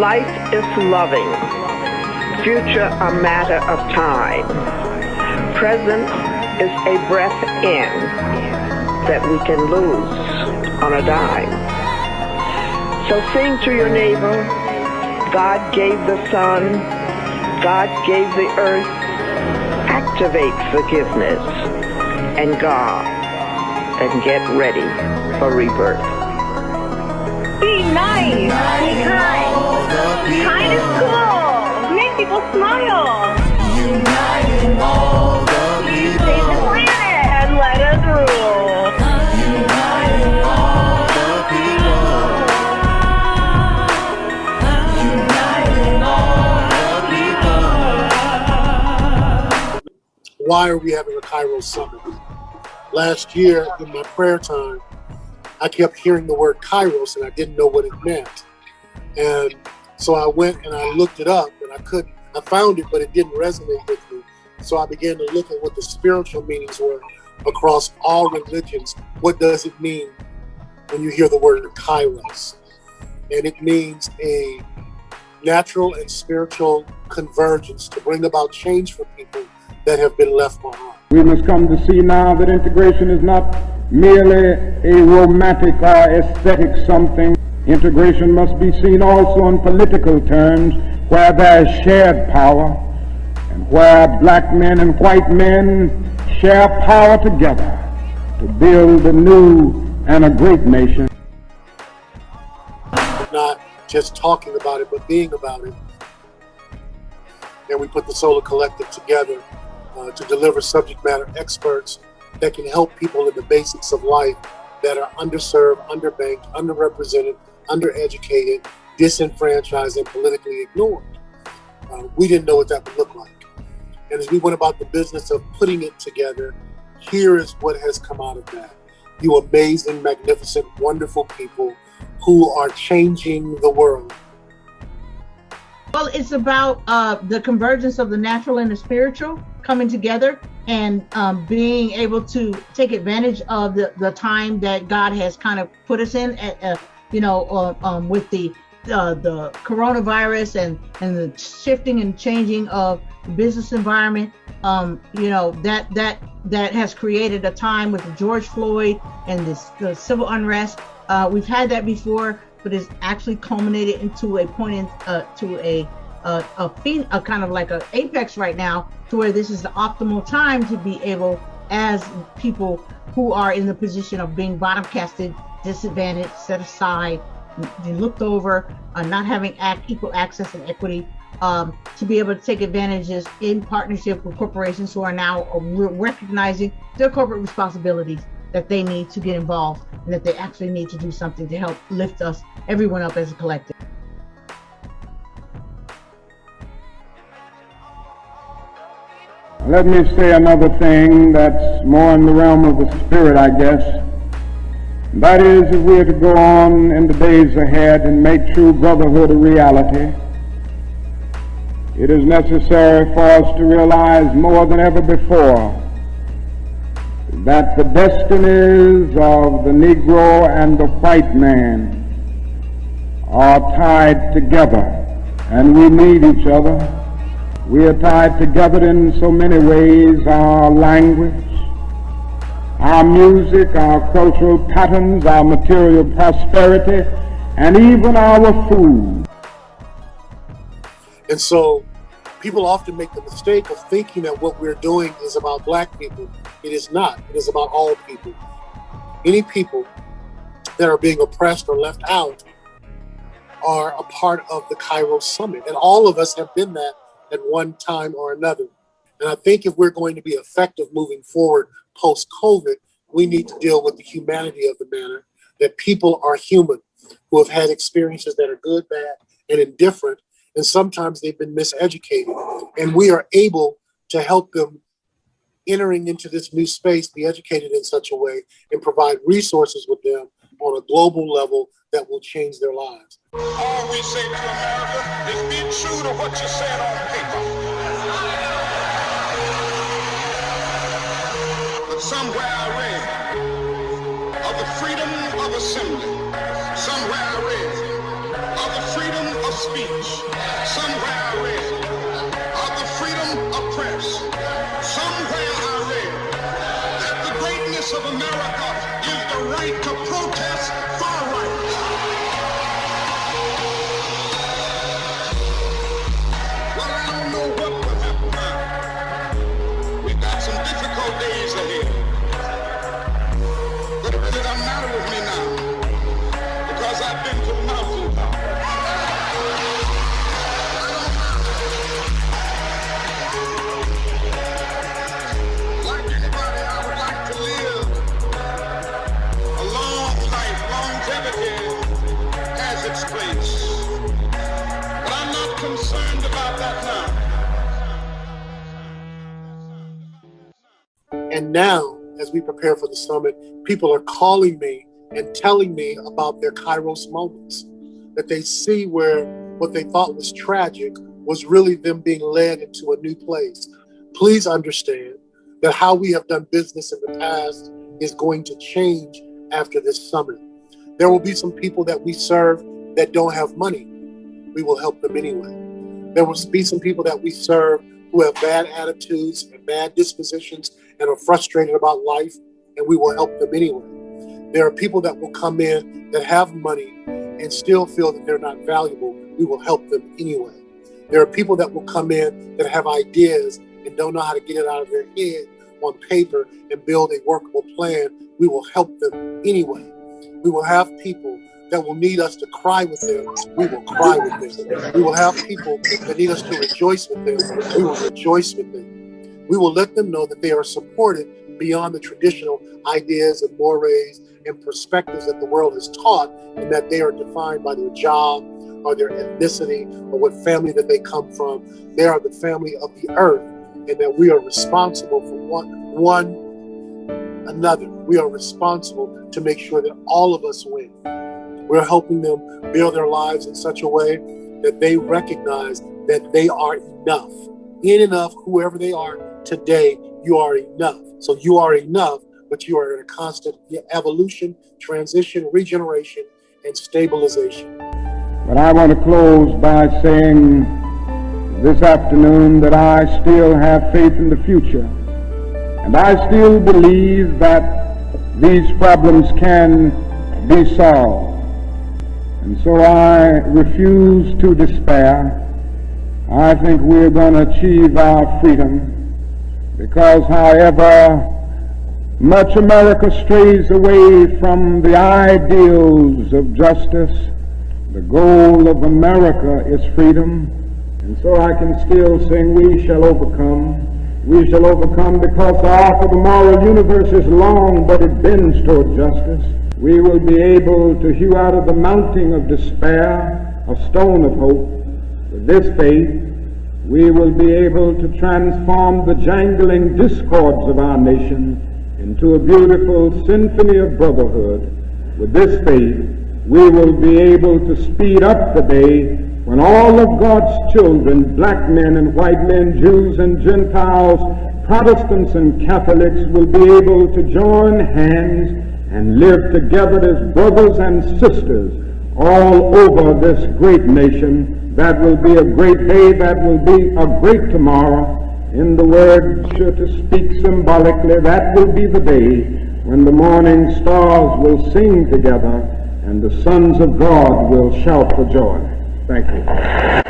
Life is loving, future a matter of time. Present is a breath in that we can lose on a dime. So sing to your neighbor, God gave the sun, God gave the earth, activate forgiveness and God, and get ready for rebirth. Be nice, be kind. Kind is cool. Make people smile. Uniting all the people. Save the planet and let us rule. Uniting all the people. Uniting all the people. Why are we having a Kairos summit? Last year in my prayer time, I kept hearing the word Kairos and I didn't know what it meant. And so I went and I looked it up and I found it, but it didn't resonate with me. So I began to look at what the spiritual meanings were across all religions. What does it mean when you hear the word Kairos? And it means a natural and spiritual convergence to bring about change for people that have been left behind. We must come to see now that integration is not merely a romantic or aesthetic something. Integration must be seen also in political terms, where there is shared power, and where black men and white men share power together to build a new and a great nation. Not just talking about it, but being about it. And we put the Solar Collective together to deliver subject matter experts that can help people in the basics of life that are underserved, underbanked, underrepresented, undereducated, disenfranchised, and politically ignored. We didn't know what that would look like. And as we went about the business of putting it together, here is what has come out of that. You amazing, magnificent, wonderful people who are changing the world. Well, it's about the convergence of the natural and the spiritual coming together and being able to take advantage of the time that God has kind of put us in, with the coronavirus and the shifting and changing of the business environment. That has created a time with George Floyd and the civil unrest. We've had that before, but it's actually culminated into a point to a kind of like an apex right now, to where this is the optimal time to be able, as people who are in the position of being bottom casted, disadvantaged, set aside, looked over, not having equal access and equity, to be able to take advantages in partnership with corporations who are now recognizing their corporate responsibilities, that they need to get involved and that they actually need to do something to help lift us, everyone up as a collective. Let me say another thing that's more in the realm of the spirit, I guess. That is, if we are to go on in the days ahead and make true brotherhood a reality, it is necessary for us to realize more than ever before that the destinies of the Negro and the white man are tied together, and we need each other. We are tied together in so many ways: our language, our music, our cultural patterns, our material prosperity, and even our food. And so people often make the mistake of thinking that what we're doing is about black people. It is not. It is about all people. Any people that are being oppressed or left out are a part of the Kairos Summit. And all of us have been that at one time or another. And I think if we're going to be effective moving forward post-COVID, we need to deal with the humanity of the matter, that people are human, who have had experiences that are good, bad, and indifferent, and sometimes they've been miseducated. And we are able to help them entering into this new space be educated in such a way and provide resources with them on a global level that will change their lives. All we say to America is be true to what you said on paper. But somewhere I read of the freedom of assembly. Somewhere I read of the freedom of speech. Somewhere I read of the freedom of press. Somewhere I read that the greatness of America is the right to protest far right. Well, I don't know what will happen now. We've got some difficult days ahead. But it really doesn't matter with me now, because I've been to the mountaintop. Like anybody, I would like to live a long life. Longevity has its place. But I'm not concerned about that now. And now, as we prepare for the summit, people are calling me and telling me about their Kairos moments, that they see where what they thought was tragic was really them being led into a new place. Please understand that how we have done business in the past is going to change after this summit. There will be some people that we serve that don't have money. We will help them anyway. There will be some people that we serve who have bad attitudes and bad dispositions and are frustrated about life, and we will help them anyway. There are people that will come in that have money and still feel that they're not valuable. We will help them anyway. There are people that will come in that have ideas and don't know how to get it out of their head on paper and build a workable plan. We will help them anyway. We will have people that will need us to cry with them. We will cry with them. We will have people that need us to rejoice with them. We will rejoice with them. We will let them know that they are supported beyond the traditional ideas and mores and perspectives that the world has taught, and that they are defined by their job or their ethnicity or what family that they come from. They are the family of the earth, and that we are responsible for one another. We are responsible to make sure that all of us win. We're helping them build their lives in such a way that they recognize that they are enough. In enough, whoever they are today, you are enough. So you are enough, but you are in a constant evolution, transition, regeneration, and stabilization. But I want to close by saying this afternoon that I still have faith in the future. And I still believe that these problems can be solved. And so I refuse to despair. I think we're going to achieve our freedom, because however much America strays away from the ideals of justice, the goal of America is freedom. And so I can still sing, we shall overcome. We shall overcome, because the arc of the moral universe is long, but it bends toward justice. We will be able to hew out of the mounting of despair a stone of hope. With this faith, we will be able to transform the jangling discords of our nation into a beautiful symphony of brotherhood. With this faith, we will be able to speed up the day when all of God's children, black men and white men, Jews and Gentiles, Protestants and Catholics, will be able to join hands and live together as brothers and sisters all over this great nation. That will be a great day. That will be a great tomorrow. In the words to speak symbolically, that will be the day when the morning stars will sing together and the sons of God will shout for joy. Thank you.